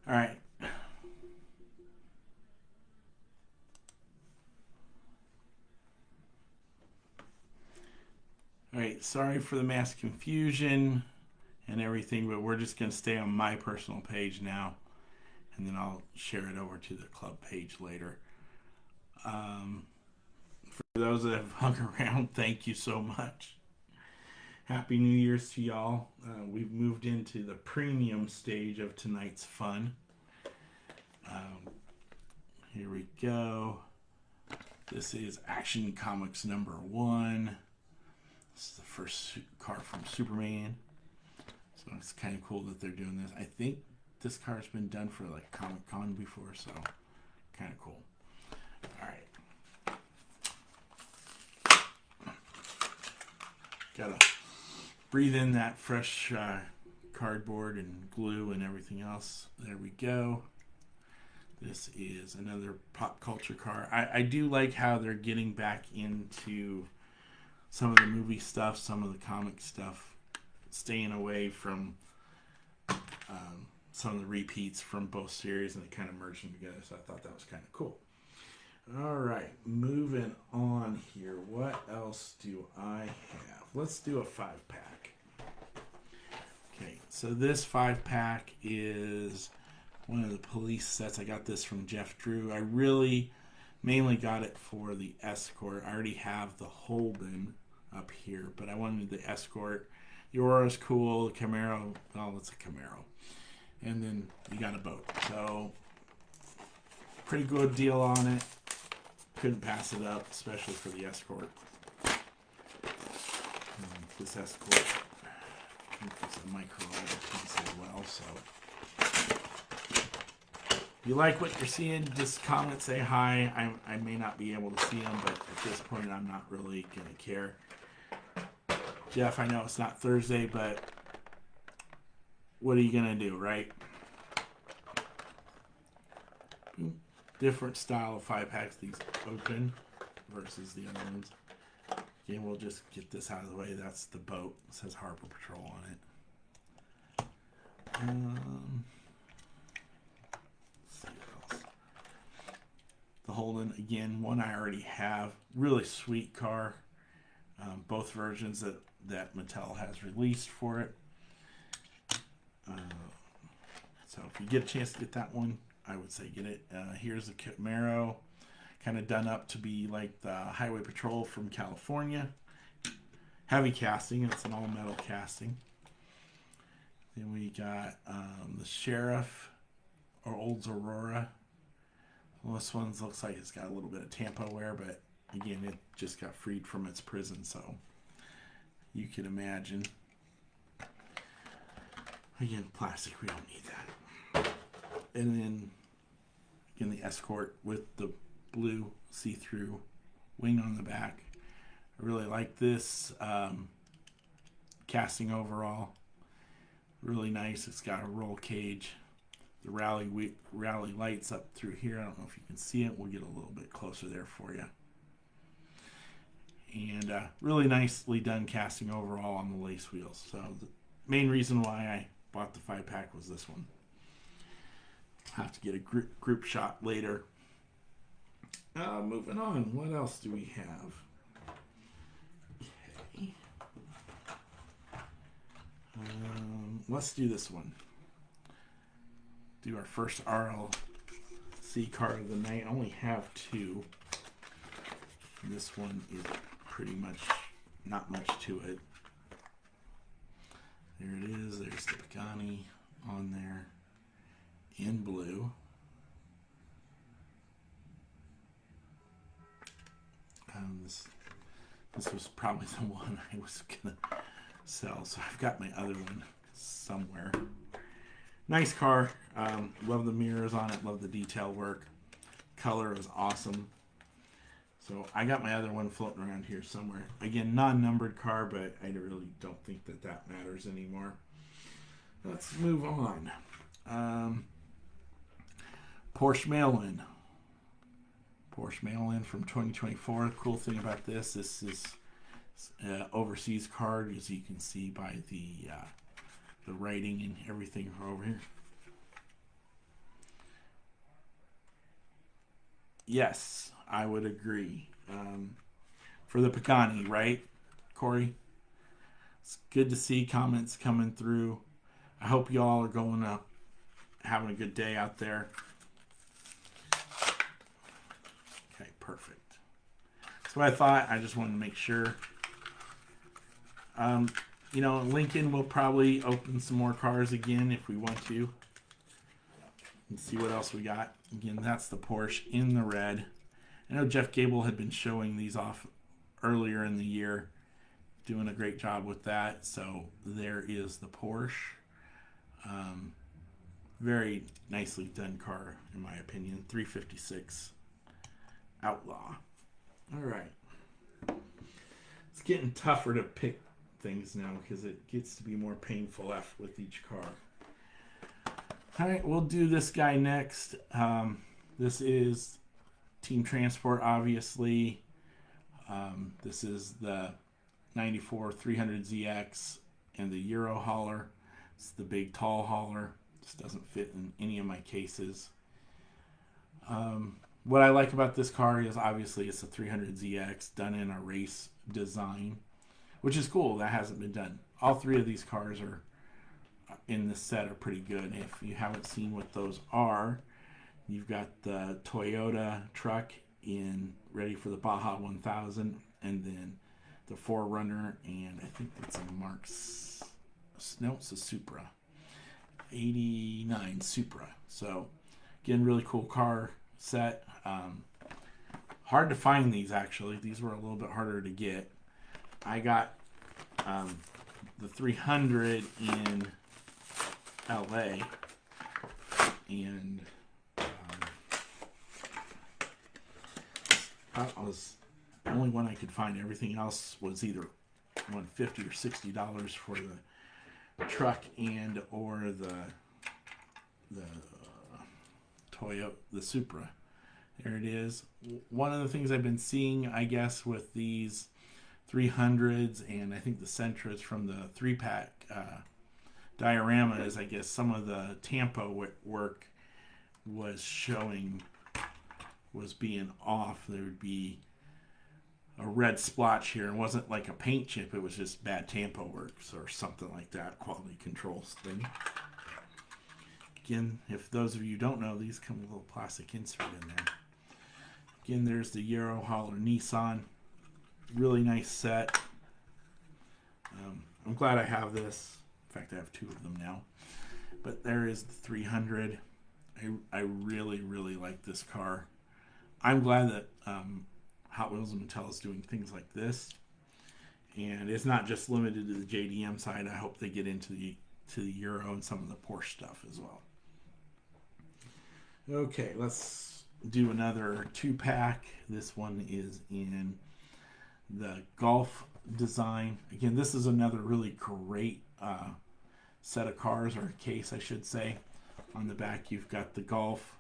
All right. All right. Sorry for the mass confusion and everything, but we're just going to stay on my personal page now, and then I'll share it over to the club page later. Um, for those that have hung around, thank you so much. Happy New Year's to y'all. We've moved into the premium stage of tonight's fun. Um, Here we go. This is Action Comics number 1. This is the first car from Superman. So it's kind of cool that they're doing this. I think this car's been done for like Comic Con before, so kind of cool. All right. Gotta breathe in that fresh cardboard and glue and everything else. There we go. This is another pop culture car. I do like how they're getting back into some of the movie stuff, some of the comic stuff, staying away from some of the repeats from both series, and they kind of merged them together. So I thought that was kind of cool. All right, moving on here. What else do I have? Let's do a 5-pack. Okay, so this 5-pack is one of the police sets. I got this from Jeff Drew. I really mainly got it for the Escort. I already have the Holden up here, but I wanted the Escort. The Aurora's cool. The Camaro, well, it's a Camaro. And then you got a boat. So, pretty good deal on it. Couldn't pass it up, especially for the Escort. This Escort, I think it's a micro piece as well, so if you like what you're seeing, just comment, say hi. I may not be able to see them, but at this point, I'm not really going to care. Jeff, I know it's not Thursday, but what are you going to do, right? Different style of 5-packs, these open versus the other ones. Again, we'll just get this out of the way. That's the boat. It says Harbor Patrol on it. Let's see what else. The Holden, again, one I already have. Really sweet car. Both versions that Mattel has released for it. So if you get a chance to get that one, I would say get it. Here's the Camaro, kind of done up to be like the Highway Patrol from California. Heavy casting, it's an all metal casting. Then we got the Sheriff, or Olds Aurora. Well, this one looks like it's got a little bit of Tampa wear, but again, it just got freed from its prison, so you can imagine. Again, plastic, we don't need that. And then, again, the Escort with the blue see-through wing on the back. I really like this casting overall. Really nice. It's got a roll cage. The rally lights up through here. I don't know if you can see it. We'll get a little bit closer there for you. And really nicely done casting overall on the lace wheels. So the main reason why I bought the 5-pack was this one. Have to get a group shot later. Moving on. What else do we have? Okay. Let's do this one. Do our first RLC card of the night. I only have 2. This one is pretty much not much to it. There it is. There's the Pagani on there in blue. This was probably the one I was gonna sell, so I've got my other one somewhere. Nice car. Love the mirrors on it. Love the detail work. Color is awesome. So I got my other one floating around here somewhere. Again, non-numbered car, but I really don't think that matters anymore. Let's move on. Porsche mail-in. Porsche mail-in from 2024. The cool thing about this is overseas card, as you can see by the writing and everything over here. Yes, I would agree. For the Pagani, right, Corey? It's good to see comments coming through. I hope you all are going up, having a good day out there. Okay, perfect. That's what I thought. I just wanted to make sure. Lincoln will probably open some more cars again if we want to. And see what else we got. Again, that's the Porsche in the red. I know Jeff Gable had been showing these off earlier in the year, doing a great job with that. So there is the Porsche. Very nicely done car, in my opinion. 356 Outlaw. All right. It's getting tougher to pick things now because it gets to be more painful with each car. All right, we'll do this guy next. This is Team Transport, obviously. This is the 94 300ZX and the Euro hauler. It's the big tall hauler. This doesn't fit in any of my cases. What I like about this car is obviously it's a 300ZX done in a race design, which is cool. That hasn't been done. All three of these cars are in this set are pretty good. If you haven't seen what those are, you've got the Toyota truck in ready for the Baja 1000, and then the 4Runner, and I think it's it's a Supra 89 Supra. So again, really cool car set. Hard to find these, actually. These were a little bit harder to get. I got the 300 in LA, and that was the only one I could find. Everything else was either $150 or $60 for the truck and or the Toyota, the Supra. There it is. One of the things I've been seeing, I guess, with these 300s and I think the Sentras from the 3-pack diorama is, I guess, some of the Tampo work was being off. There would be a red splotch here. It wasn't like a paint chip. It was just bad Tampo works or something like that, quality controls thing. Again, if those of you don't know, these come with a little plastic insert in there. Again, there's the Euro hauler Nissan. Really nice set. I'm glad I have this. In fact, I have two of them now. But there is the 300. I really, really like this car. I'm glad that Hot Wheels and Mattel is doing things like this. And it's not just limited to the JDM side. I hope they get into the Euro and some of the Porsche stuff as well. Okay, let's do another 2-pack. This one is in the Golf design. Again, this is another really great set of cars, or case, I should say. On the back, you've got the Golf,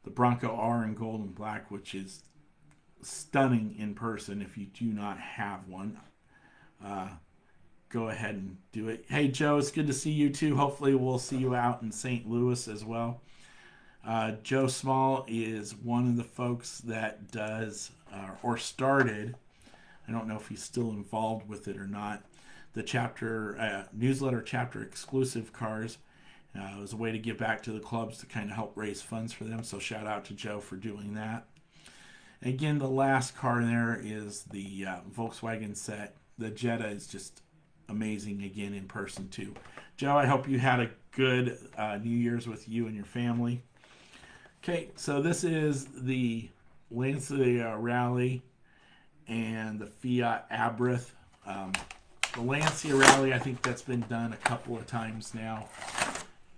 the Bronco R in gold and black, which is stunning in person. If you do not have one, go ahead and do it. Hey, Joe, it's good to see you too. Hopefully we'll see you out in St. Louis as well. Joe Small is one of the folks that does or started, I don't know if he's still involved with it or not, the chapter newsletter chapter exclusive cars. It was a way to give back to the clubs to kind of help raise funds for them. So shout out to Joe for doing that. Again, the last car there is the Volkswagen set. The Jetta is just amazing again in person too. Joe, I hope you had a good New Year's with you and your family. Okay, so this is the Lancia Rally and the Fiat Abrith. The Lancia Rally, I think that's been done a couple of times now.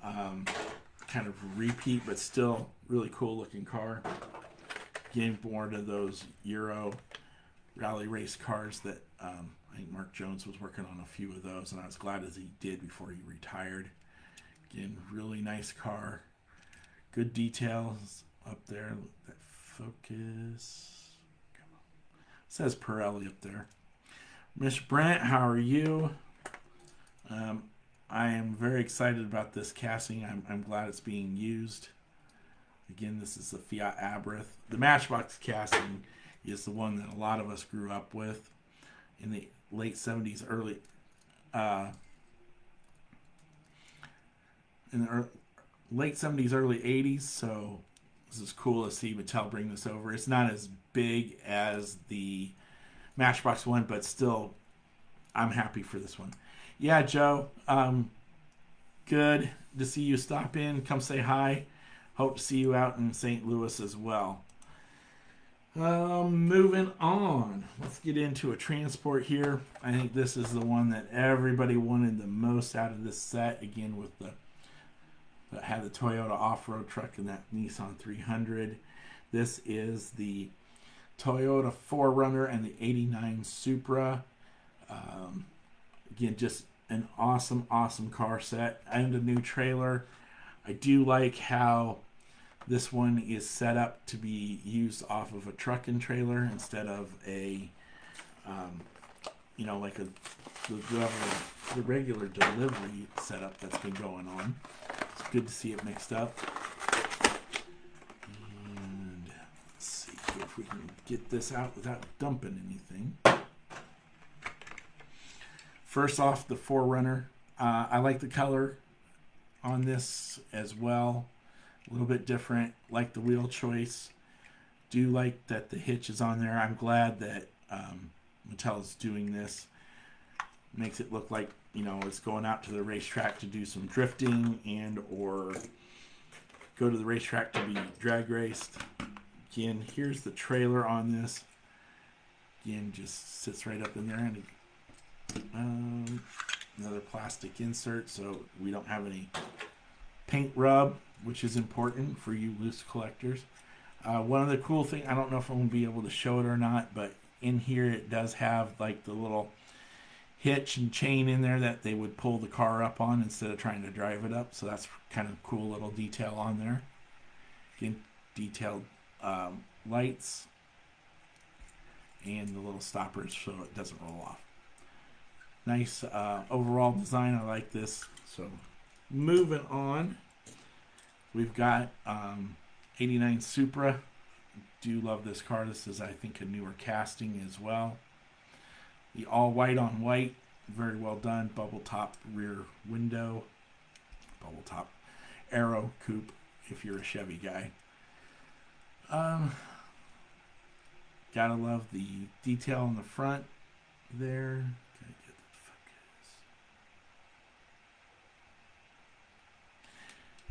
Kind of repeat, but still really cool looking car. Getting more to those Euro rally race cars that I think Mark Jones was working on a few of those, and I was glad as he did before he retired. Again, really nice car. Good details up there. That focus. Come on. It says Pirelli up there. Miss Brent, how are you? I am very excited about this casting. I'm glad it's being used. Again, this is the Fiat Abrith. The Matchbox casting is the one that a lot of us grew up with in the late 70s, late 70s, early 80s. So this is cool to see Mattel bring this over. It's not as big as the Matchbox one, but still, I'm happy for this one. Yeah, Joe, good to see you stop in. Come say hi. Hope to see you out in St. Louis as well. Moving on. Let's get into a transport here. I think this is the one that everybody wanted the most out of this set. Again, with that had the Toyota off-road truck and that Nissan 300. This is the Toyota 4Runner and the 89 Supra. Again, just an awesome car set and a new trailer. I do like how this one is set up to be used off of a truck and trailer instead of a, like the regular delivery setup that's been going on. It's good to see it mixed up. And let's see if we can get this out without dumping anything. First off, the 4Runner. I like the color on this as well. A little bit different. Like the wheel choice. Do like that the hitch is on there. I'm glad that Mattel is doing this. Makes it look like, it's going out to the racetrack to do some drifting and or go to the racetrack to be drag raced. Again, here's the trailer on this. Again, just sits right up in there. And another plastic insert so we don't have any paint rub, which is important for you loose collectors. One of the cool things, I don't know if I'm going to be able to show it or not, but in here it does have like the little hitch and chain in there that they would pull the car up on instead of trying to drive it up. So that's kind of a cool little detail on there. Again, detailed lights and the little stoppers so it doesn't roll off. Nice overall design. I like this. So moving on, we've got 89 Supra. Do love this car. This is, I think, a newer casting as well. The all white on white, very well done. Bubble top rear window, bubble top aero coupe if you're a Chevy guy. Gotta love the detail on the front there. Gotta get the focus.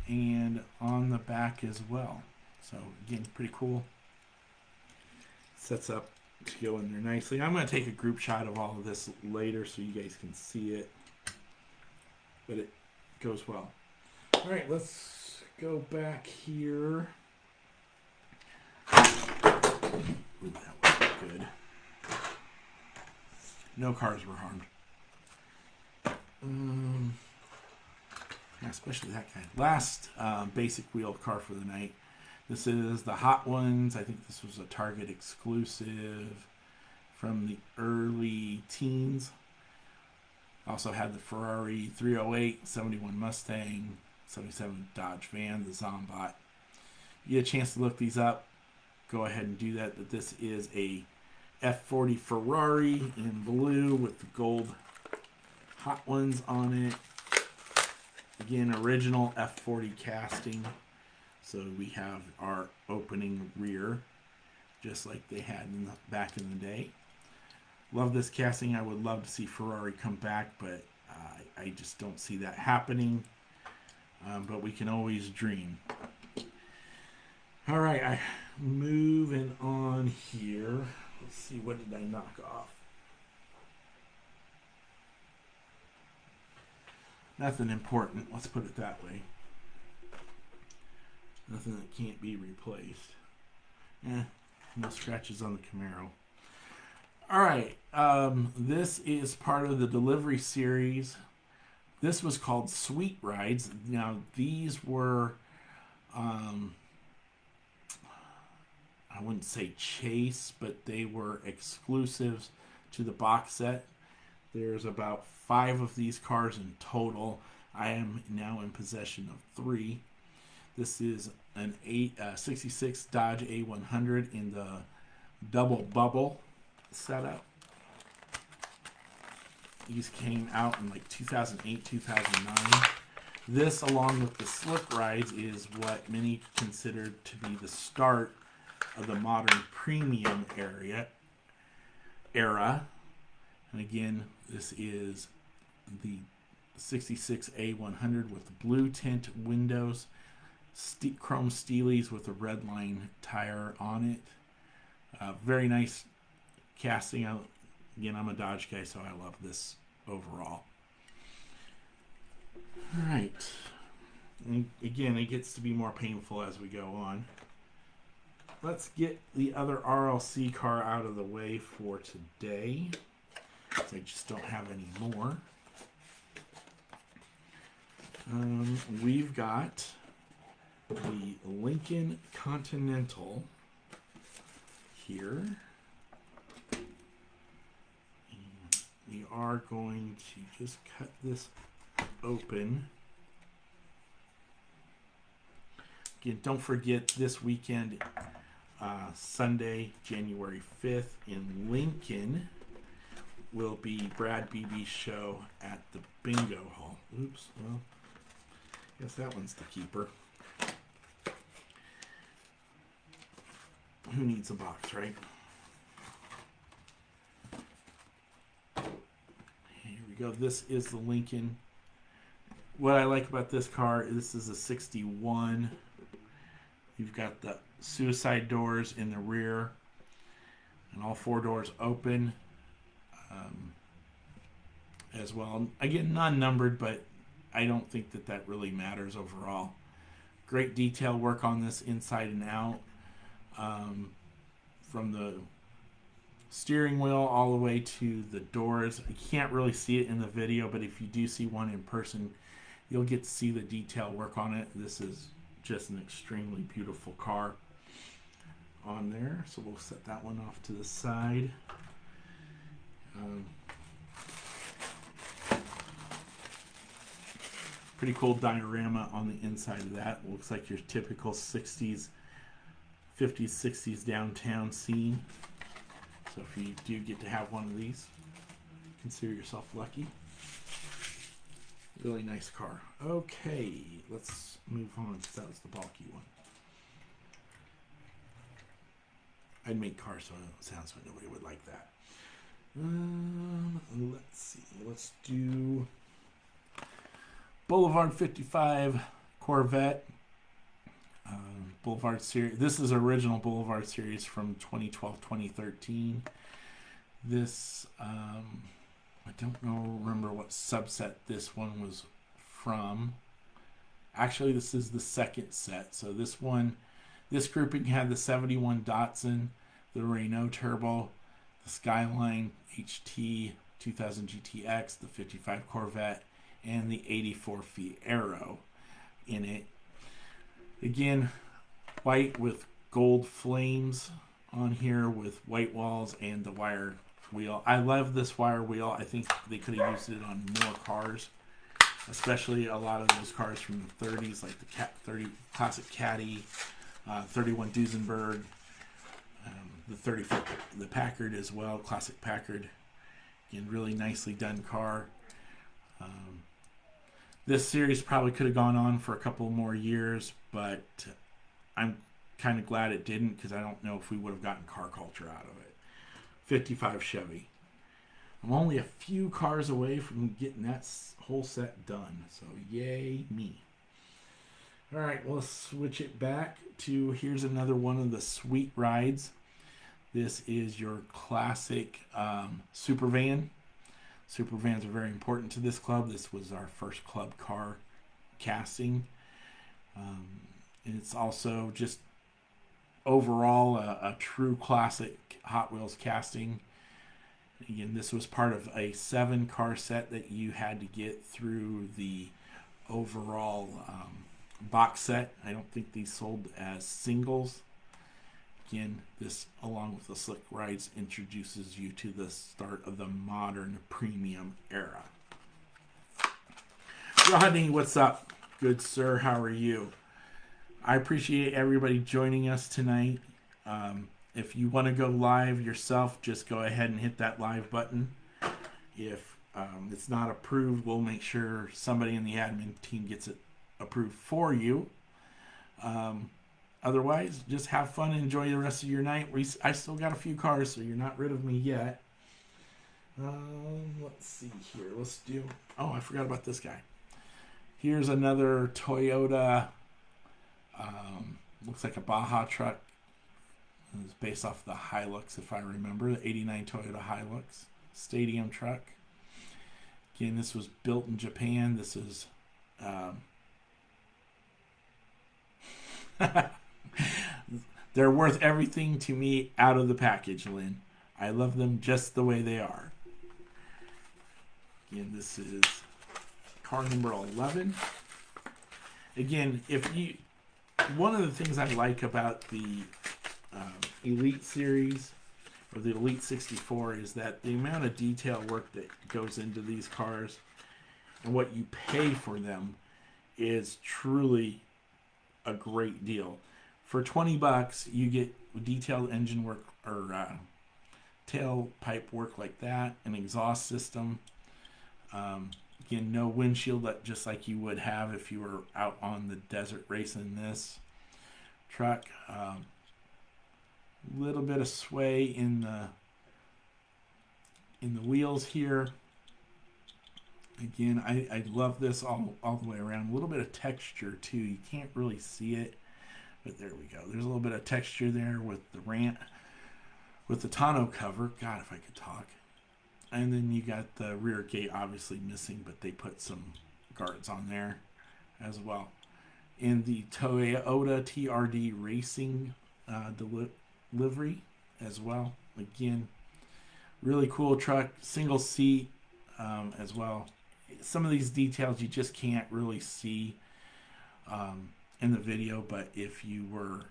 And on the back as well. So again, pretty cool. Sets up to go in there nicely. I'm going to take a group shot of all of this later so you guys can see it. But it goes well. All right, let's go back here. Ooh, that was good. No cars were harmed. Especially that guy. Last basic wheel car for the night. This is the Hot Ones. I think this was a Target exclusive from the early teens. Also had the Ferrari 308, 71 Mustang, 77 Dodge Van, the Zombot. You get a chance to look these up, go ahead and do that. But this is a F40 Ferrari in blue with the gold Hot Ones on it. Again, original F40 casting. So we have our opening rear, just like they had back in the day. Love this casting. I would love to see Ferrari come back, but I just don't see that happening. But we can always dream. All right, moving on here. Let's see, what did I knock off? Nothing important, let's put it that way. Nothing that can't be replaced. No scratches on the Camaro. Alright, this is part of the delivery series. This was called Sweet Rides. Now, these were, I wouldn't say chase, but they were exclusives to the box set. There's about 5 of these cars in total. I am now in possession of 3. This is an 66 Dodge A100 in the double bubble setup. These came out in like 2008, 2009. This, along with the slick rides, is what many consider to be the start of the modern premium era. And again, this is the 66 A100 with blue tint windows, chrome steelies with a red line tire on it. Very nice casting out. Again, I'm a Dodge guy, so I love this overall. All right. And again, it gets to be more painful as we go on. Let's get the other RLC car out of the way for today. I just don't have any more. We've got the Lincoln Continental here. And we are going to just cut this open. Again, don't forget this weekend, Sunday, January 5th in Lincoln, will be Brad Beebe's show at the Bingo Hall. Oops, well, I guess that one's the keeper. Who needs a box, right? Here we go. This is the Lincoln. What I like about this car, this is a 61. You've got the suicide doors in the rear, and all four doors open as well. Again, non-numbered, but I don't think that really matters overall. Great detail work on this inside and out. From the steering wheel all the way to the doors. You can't really see it in the video, but if you do see one in person, you'll get to see the detail work on it. This is just an extremely beautiful car on there. So we'll set that one off to the side. Pretty cool diorama on the inside of that. Looks like your typical 60s, 50s, 60s downtown scene. So if you do get to have one of these, consider yourself lucky. Really nice car. Okay, let's move on because that was the bulky one. I'd make cars so it sounds like nobody would like that. Let's see. Let's do Boulevard 55 Corvette. Boulevard series. This is original Boulevard series from 2012-2013. This I don't remember what subset this one was from. Actually, this is the second set. So this grouping had the 71 Datsun, the Renault Turbo, the Skyline HT 2000 GTX, the 55 Corvette, and the 84 Fiero in it. Again, white with gold flames on here with white walls and the wire wheel. I love this wire wheel. I think they could have used it on more cars, especially a lot of those cars from the 30s, like the classic Caddy, 31 Duesenberg, the Packard as well, classic Packard. Again, really nicely done car. This series probably could have gone on for a couple more years, but I'm kind of glad it didn't because I don't know if we would have gotten car culture out of it. 55 Chevy. I'm only a few cars away from getting that whole set done, so yay me. All right, we'll switch it back to here's another one of the sweet rides. This is your classic super van. Super vans are very important to this club. This was our first club car casting. And it's also just overall a true classic Hot Wheels casting. Again, this was part of a 7-car set that you had to get through the overall box set. I don't think these sold as singles. Again, this, along with the slick rides, introduces you to the start of the modern premium era. Rodney, what's up? Good sir, how are you? I appreciate everybody joining us tonight. If you want to go live yourself, just go ahead and hit that live button. If it's not approved, we'll make sure somebody in the admin team gets it approved for you. Otherwise, just have fun and enjoy the rest of your night. I still got a few cars, so you're not rid of me yet. Let's see here. Let's do... Oh, I forgot about this guy. Here's another Toyota. Looks like a Baja truck. It's based off the Hilux, if I remember. The 89 Toyota Hilux. Stadium truck. Again, this was built in Japan. This is... They're worth everything to me out of the package, Lynn. I love them just the way they are. Again, this is car number 11. Again, one of the things I like about the Elite Series or the Elite 64 is that the amount of detail work that goes into these cars and what you pay for them is truly a great deal. For $20, you get detailed engine work or tailpipe work like that, an exhaust system. Again, no windshield, just like you would have if you were out on the desert racing this truck. Little bit of sway in the wheels here. Again, I love this all the way around. A little bit of texture too. You can't really see it, but there we go. There's a little bit of texture there with the tonneau cover. God, if I could talk. And then you got the rear gate obviously missing, but they put some guards on there as well. In the Toyota TRD Racing delivery as well. Again, really cool truck, single seat as well. Some of these details you just can't really see in the video, but if you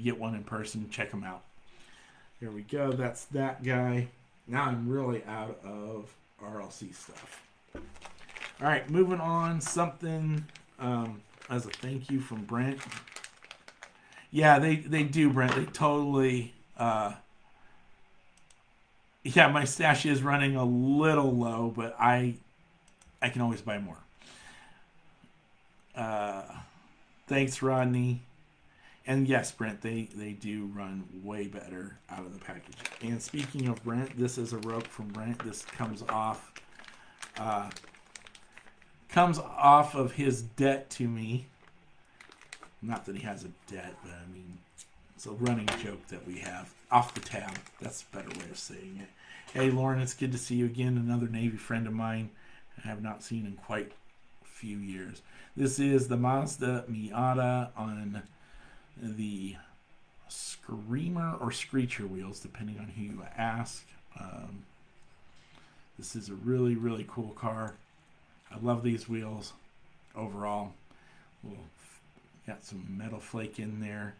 get one in person, check them out. There we go. That's that guy. Now I'm really out of RLC stuff. All right, moving on. Something as a thank you from Brent. Yeah, they do, Brent. They totally... yeah, my stash is running a little low, but I can always buy more. Thanks, Rodney. And yes, Brent, they do run way better out of the package. And speaking of Brent, this is a rope from Brent. This comes off of his debt to me. Not that he has a debt, but I mean, it's a running joke that we have. Off the tab. That's a better way of saying it. Hey, Lauren, it's good to see you again. Another Navy friend of mine I have not seen in quite a few years. This is the Mazda Miata on the Screamer or Screecher wheels, depending on who you ask. This is a really, really cool car. I love these wheels overall. Got some metal flake in there.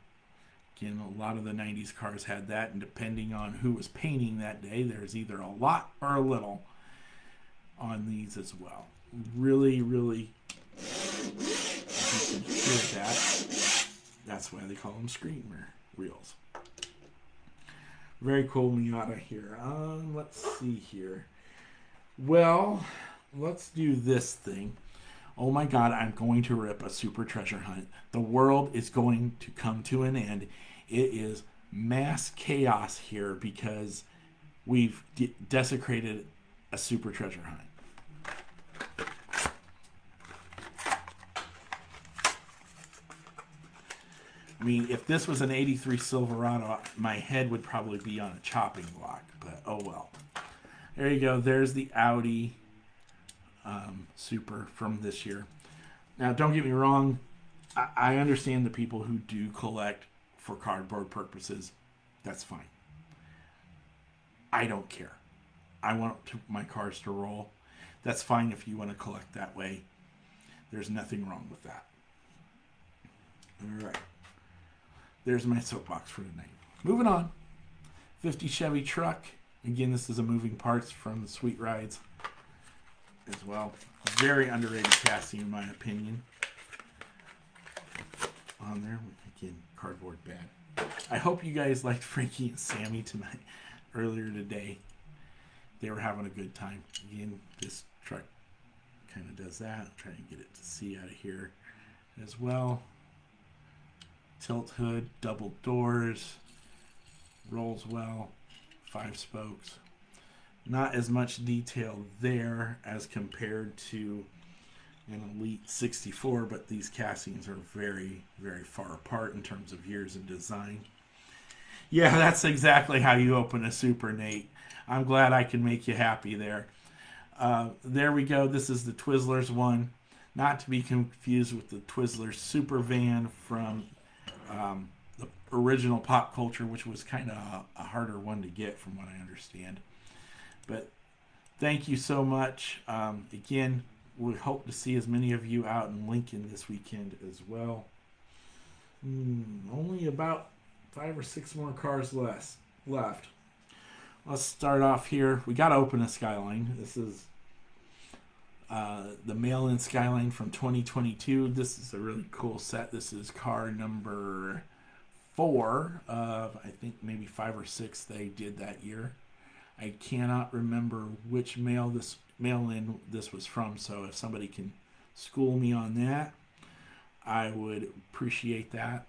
Again, a lot of the 90s cars had that, and depending on who was painting that day, there's either a lot or a little on these as well. Really, really, if you can hear that, that's why they call them Screamer wheels. Very cool Miata here. Let's see here. Well, let's do this thing. Oh my God, I'm going to rip a super treasure hunt. The world is going to come to an end. It is mass chaos here because we've desecrated a super treasure hunt. I mean, if this was an 83 Silverado, my head would probably be on a chopping block, but oh well. There you go. There's the Audi Super from this year. Now, don't get me wrong. I understand the people who do collect for cardboard purposes. That's fine. I don't care. I want my cars to roll. That's fine if you want to collect that way. There's nothing wrong with that. All right. There's my soapbox for tonight. Moving on. 50 Chevy truck. Again, this is a moving parts from the Sweet Rides as well. Very underrated chassis in my opinion. on there. Again, cardboard bad. I hope you guys liked Frankie and Sammy tonight, earlier today. They were having a good time. Again, this truck kind of does that. I'm trying to get it to see out of here as well. Tilt hood, double doors, rolls well, 5 spokes. Not as much detail there as compared to an Elite 64, but these castings are very, very far apart in terms of years of design. Yeah, that's exactly how you open a Super, Nate. I'm glad I can make you happy there. There we go. This is the Twizzlers one. Not to be confused with the Twizzlers Super Van from the original Pop Culture, which was kind of a harder one to get from what I understand. But thank you so much. Again, we hope to see as many of you out in Lincoln this weekend as well. Only about 5 or 6 more cars left. Let's start off here. We got to open a Skyline. This is the mail-in Skyline from 2022. This is a really cool set. This is car number 4 of, I think, maybe 5 or 6 they did that year. I cannot remember which mail-in this was from, so if somebody can school me on that, I would appreciate that.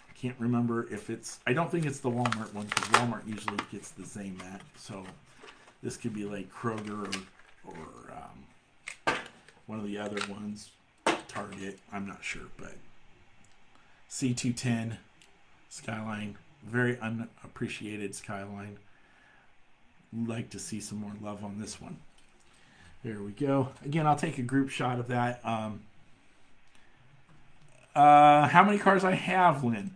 I can't remember if it's... I don't think it's the Walmart one, because Walmart usually gets the same match, so this could be like Kroger or one of the other ones, Target, I'm not sure, but C210 Skyline, very unappreciated Skyline. Like to see some more love on this one. There we go. Again, I'll take a group shot of that. How many cars I have, Lynn?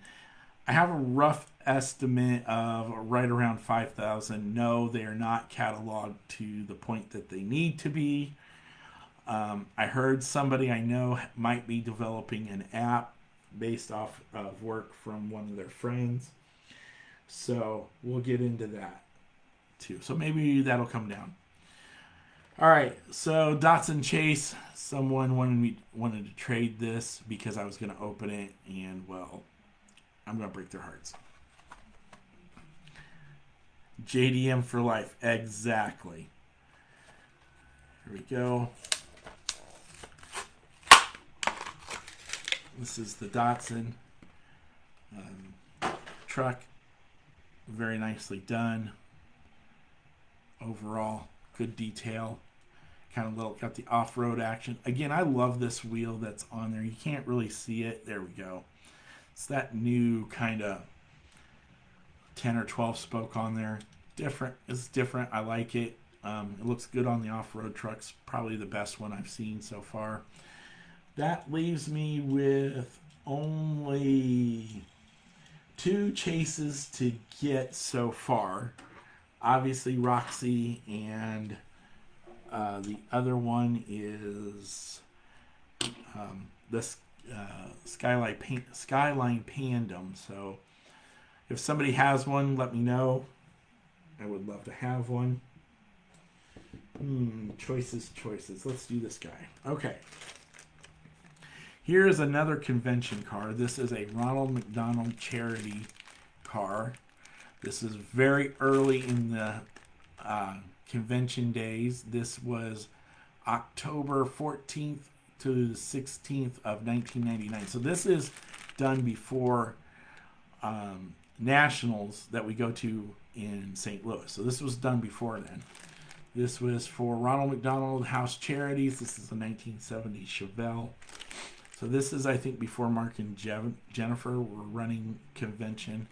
I have a rough estimate of right around 5,000. No, they are not cataloged to the point that they need to be. I heard somebody I know might be developing an app based off of work from one of their friends. So we'll get into that too. So maybe that'll come down. All right, so Datsun Chase. Someone wanted to trade this because I was going to open it, and well, I'm going to break their hearts. JDM for life, exactly. Here we go. This is the Datsun truck. Very nicely done. Overall, good detail. Kind of got the off-road action. Again, I love this wheel that's on there. You can't really see it. There we go. It's that new kind of 10 or 12 spoke on there. Different. It's different. I like it. It looks good on the off-road trucks. Probably the best one I've seen so far. That leaves me with only 2 chases to get so far. Obviously, Roxy, and the other one is the Skyline Pandem. So if somebody has one, let me know. I would love to have one. Choices. Let's do this guy. Okay. Here's another convention car. This is a Ronald McDonald charity car. This is very early in the convention days. This was October 14th to the 16th of 1999. So this is done before Nationals that we go to in St. Louis. So this was done before then. This was for Ronald McDonald House Charities. This is a 1970 Chevelle. So this is, I think, before Mark and Jennifer were running convention.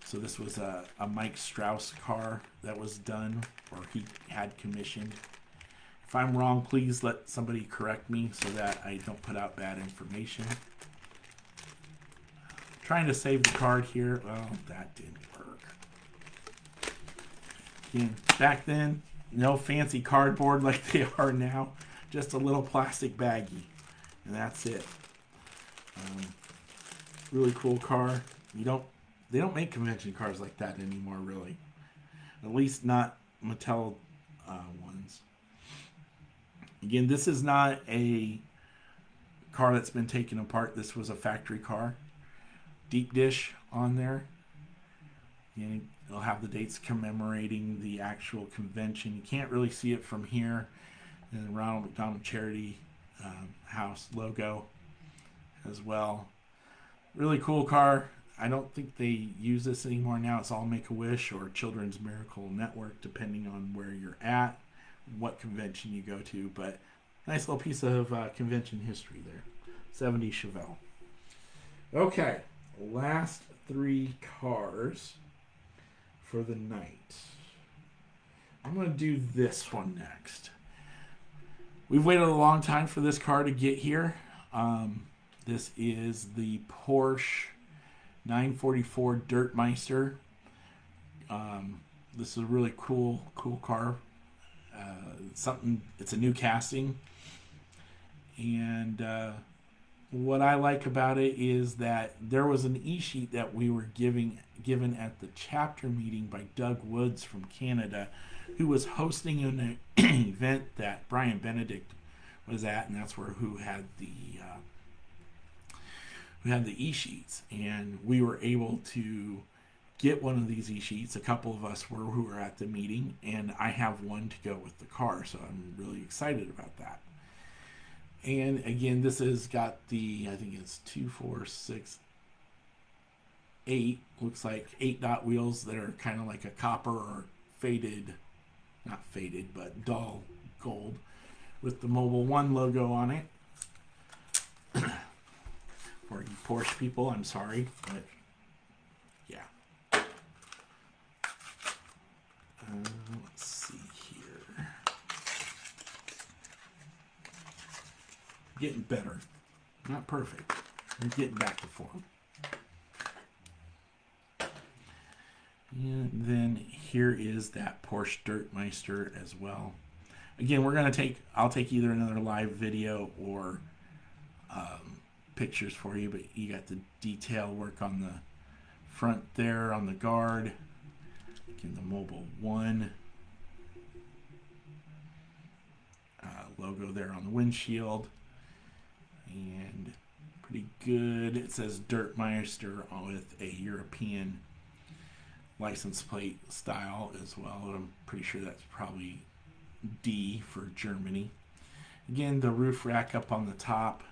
So this was a Mike Strauss car that was done, or he had commissioned. If I'm wrong, please let somebody correct me so that I don't put out bad information. Trying to save the card here. Well, that didn't work. Again, back then, no fancy cardboard like they are now. Just a little plastic baggie. And that's it. Really cool car. They don't make convention cars like that anymore, really. At least not Mattel ones. Again, this is not a car that's been taken apart. This was a factory car. Deep dish on there. It'll have the dates commemorating the actual convention. You can't really see it from here. And the Ronald McDonald Charity House logo as well. Really cool car. I don't think they use this anymore now. It's all Make-A-Wish or Children's Miracle Network, depending on where you're at, what convention you go to. But nice little piece of convention history there. 70 Chevelle. Okay, last 3 cars for the night. I'm going to do this one next. We've waited a long time for this car to get here. This is the Porsche 944 Dirtmeister. This is a really cool car. It's a new casting. And what I like about it is that there was an e-sheet that we were given at the chapter meeting by Doug Woods from Canada, who was hosting an event that Brian Benedict was at, and that's who had the e-sheets, and we were able to get one of these e-sheets. A couple of us who were at the meeting, and I have one to go with the car, so I'm really excited about that. And again, this has got I think it's 2, 4, 6, 8, looks like 8 dot wheels that are kind of like a copper or not faded, but dull gold with the Mobile One logo on it. For you Porsche people, I'm sorry, but yeah. Let's see here. Getting better. Not perfect. I'm getting back to form. And then here is that Porsche Dirtmeister as well. Again, I'll take either another live video or pictures for you, but you got the detail work on the front there on the guard. Again, the Mobile One logo there on the windshield. And pretty good. It says Dirtmeister with a European license plate style as well. I'm pretty sure that's probably D for Germany. Again, the roof rack up on the top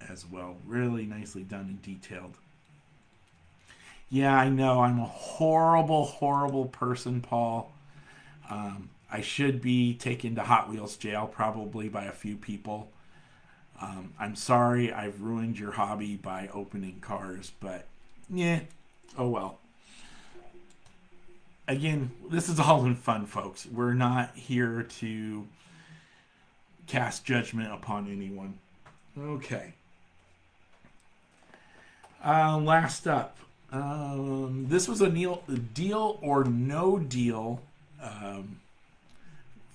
as well. Really nicely done and detailed. Yeah, I know. I'm a horrible person, Paul. I should be taken to Hot Wheels jail probably by a few people. I'm sorry I've ruined your hobby by opening cars, but yeah, oh well. Again, this is all in fun, folks. We're not here to cast judgment upon anyone. Okay. Last up. This was a deal or no deal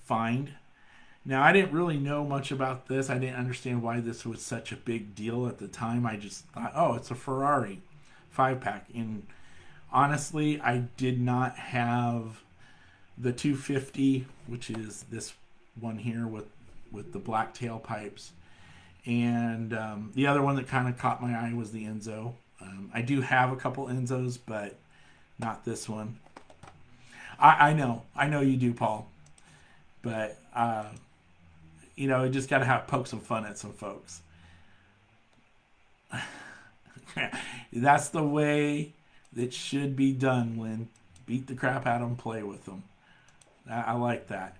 find. Now, I didn't really know much about this. I didn't understand why this was such a big deal at the time. I just thought, oh, it's a Ferrari 5-pack. And honestly, I did not have the 250, which is this one here with the black tailpipes. And the other one that kind of caught my eye was the Enzo. I do have a couple Enzos, but not this one. I know you do, Paul. But, you just got to poke some fun at some folks. That's the way that should be done, Lynn. Beat the crap out of them, play with them. I like that.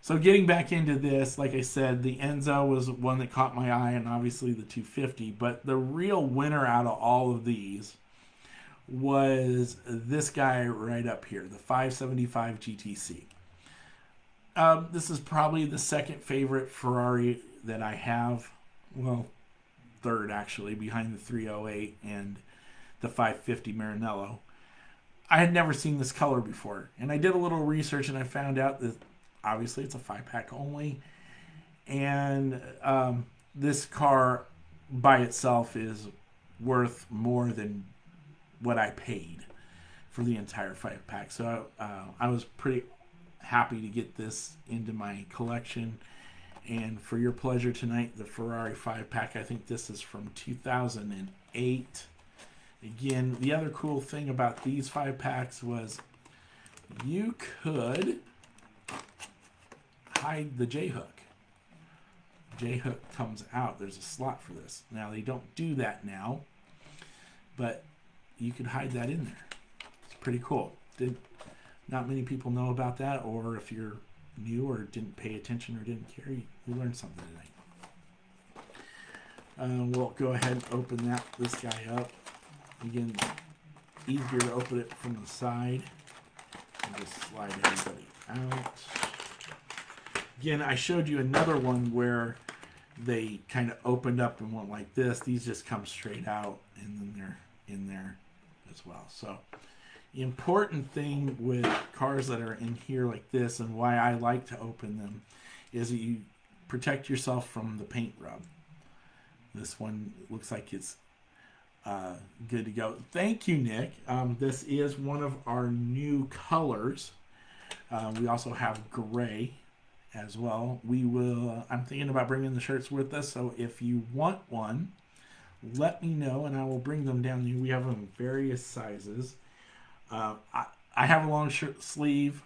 So getting back into this, like I said, the Enzo was one that caught my eye, and obviously the 250. But the real winner out of all of these was this guy right up here, the 575 GTC. This is probably the second favorite Ferrari that I have. Well, third actually, behind the 308 and the 550 Maranello. I had never seen this color before, and I did a little research and I found out that obviously it's a 5-pack only, and this car by itself is worth more than what I paid for the entire 5-pack. So I was pretty happy to get this into my collection, And for your pleasure tonight, the Ferrari 5-pack, I think this is from 2008. Again, the other cool thing about these 5-packs was you could hide the J-hook. J-hook comes out. There's a slot for this. Now, they don't do that now, but you could hide that in there. It's pretty cool. Not many people know about that, or if you're new or didn't pay attention or didn't care, you learned something tonight. We'll go ahead and open this guy up. Again, easier to open it from the side. And just slide everybody out. Again, I showed you another one where they kind of opened up and went like this. These just come straight out, and then they're in there as well. So the important thing with cars that are in here like this, and why I like to open them, is that you protect yourself from the paint rub. This one looks like it's good to go. Thank you, Nick. This is one of our new colors. We also have gray as well. I'm thinking about bringing the shirts with us, so if you want one, let me know and I will bring them down to you. We have them in various sizes. I have a long shirt sleeve.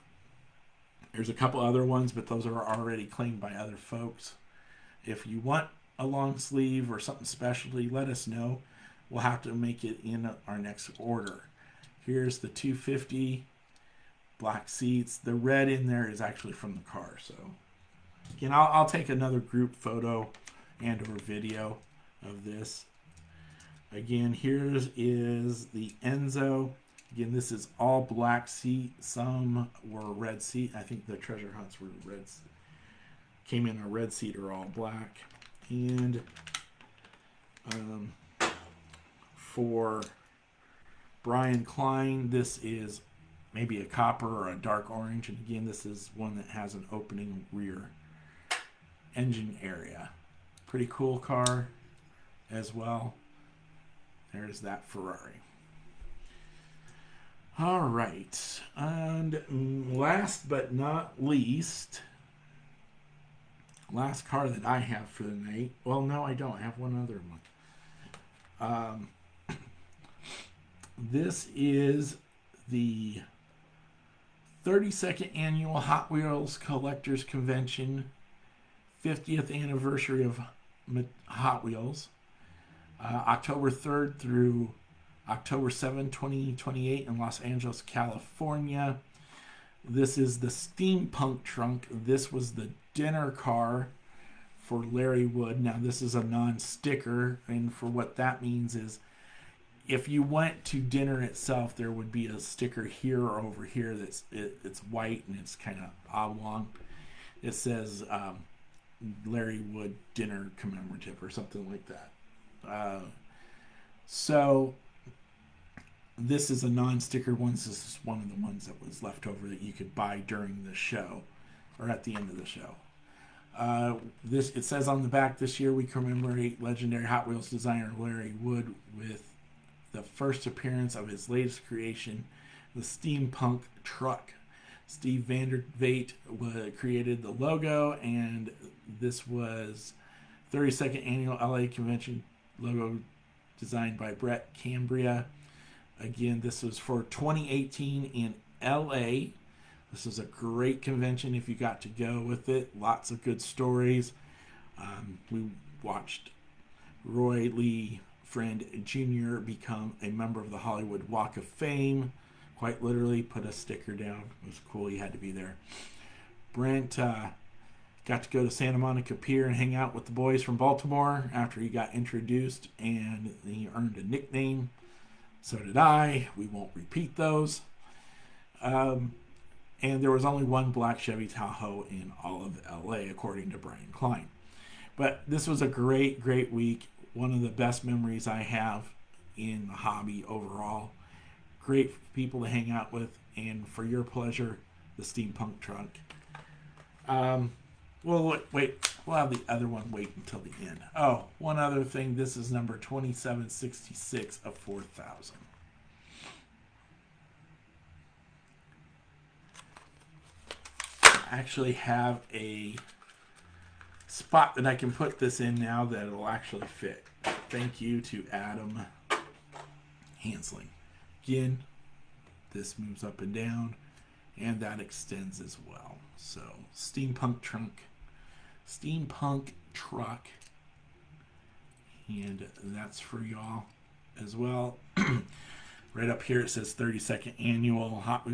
There's a couple other ones, but those are already claimed by other folks. If you want a long sleeve or something specialty, let us know. We'll have to make it in our next order. Here's the 250 black seats. The red in there is actually from the car. So again, I'll take another group photo and or video of this. Again, here's is the Enzo. Again, this is all black seat. Some were red seat. I think the treasure hunts were red. Came in a red seat or all black. And for Brian Klein, this is maybe a copper or a dark orange. And again, this is one that has an opening rear engine area. Pretty cool car as well. There's that Ferrari. All right. And last but not least, last car that I have for the night. Well, no, I don't. I have one other one. This is the 32nd Annual Hot Wheels Collectors Convention, 50th anniversary of Hot Wheels, October 3rd through October 7, 2028 in Los Angeles, California. This is the steampunk trunk. This was the dinner car for Larry Wood. Now, this is a non-sticker, and for what that means is if you went to dinner itself, there would be a sticker here or over here it's white and it's kind of oblong. It says Larry Wood dinner commemorative or something like that. So this is a non-sticker one. This is one of the ones that was left over that you could buy during the show or at the end of the show. It says on the back, this year we commemorate legendary Hot Wheels designer Larry Wood with the first appearance of his latest creation, the steampunk truck. Steve Vandervate created the logo, and this was 32nd Annual LA Convention logo designed by Brett Cambria. Again, this was for 2018 in LA. This was a great convention if you got to go with it. Lots of good stories. We watched Roy Lee Friend Jr. become a member of the Hollywood Walk of Fame. Quite literally put a sticker down. It was cool. He had to be there. Brent got to go to Santa Monica Pier and hang out with the boys from Baltimore after he got introduced, and he earned a nickname. So did I. We won't repeat those. And there was only one black Chevy Tahoe in all of LA, according to Brian Klein. But this was a great, great week. One of the best memories I have in the hobby overall. Great people to hang out with, and for your pleasure, the steampunk trunk. Well, wait. We'll have the other one wait until the end. Oh, one other thing. This is number 2766 of 4,000. I actually have a spot that I can put this in now that it'll actually fit. Thank you to Adam Hansling. Again, this moves up and down, and that extends as well. So, steampunk truck, and that's for y'all as well. Right up here it says 32nd annual Hot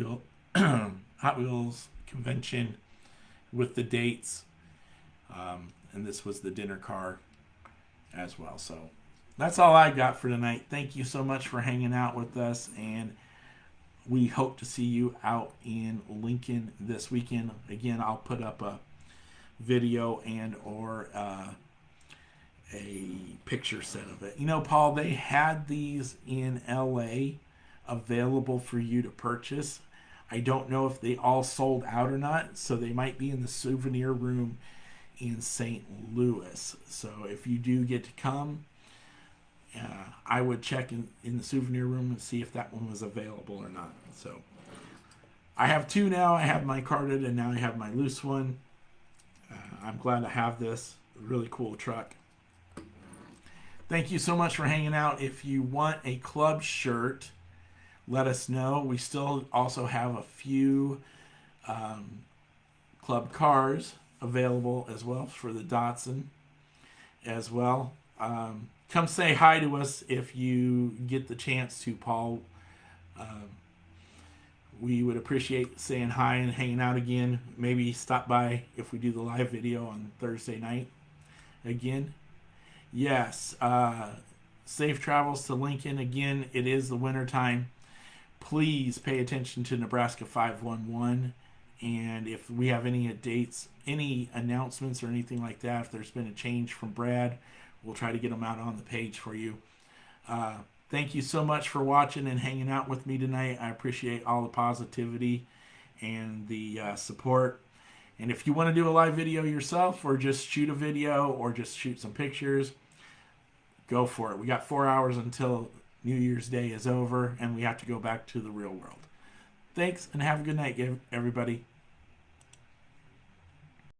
Wheels convention with the dates, and this was the dinner car as well. So that's all I got for tonight. Thank you so much for hanging out with us, and we hope to see you out in Lincoln this weekend. Again, I'll put up a video and or a picture set of it. You know, Paul, they had these in LA available for you to purchase. I don't know if they all sold out or not, so they might be in the souvenir room in St. Louis. So if you do get to come, I would check in the souvenir room and see if that one was available or not. So I have two now. I have my carded and now I have my loose one. I'm glad to have this really cool truck. Thank you so much for hanging out. If you want a club shirt, let us know. We still also have a few club cars available as well for the Datsun as well. Come say hi to us if you get the chance to, Paul. We would appreciate saying hi and hanging out again. Maybe stop by if we do the live video on Thursday night again. Yes. Safe travels to Lincoln. Again, it is the winter time. Please pay attention to Nebraska 511. And if we have any dates, any announcements or anything like that, if there's been a change from Brad, we'll try to get them out on the page for you. Thank you so much for watching and hanging out with me tonight. I appreciate all the positivity and the support. And if you want to do a live video yourself or just shoot a video or just shoot some pictures, go for it. We got 4 hours until New Year's Day is over and we have to go back to the real world. Thanks and have a good night, everybody.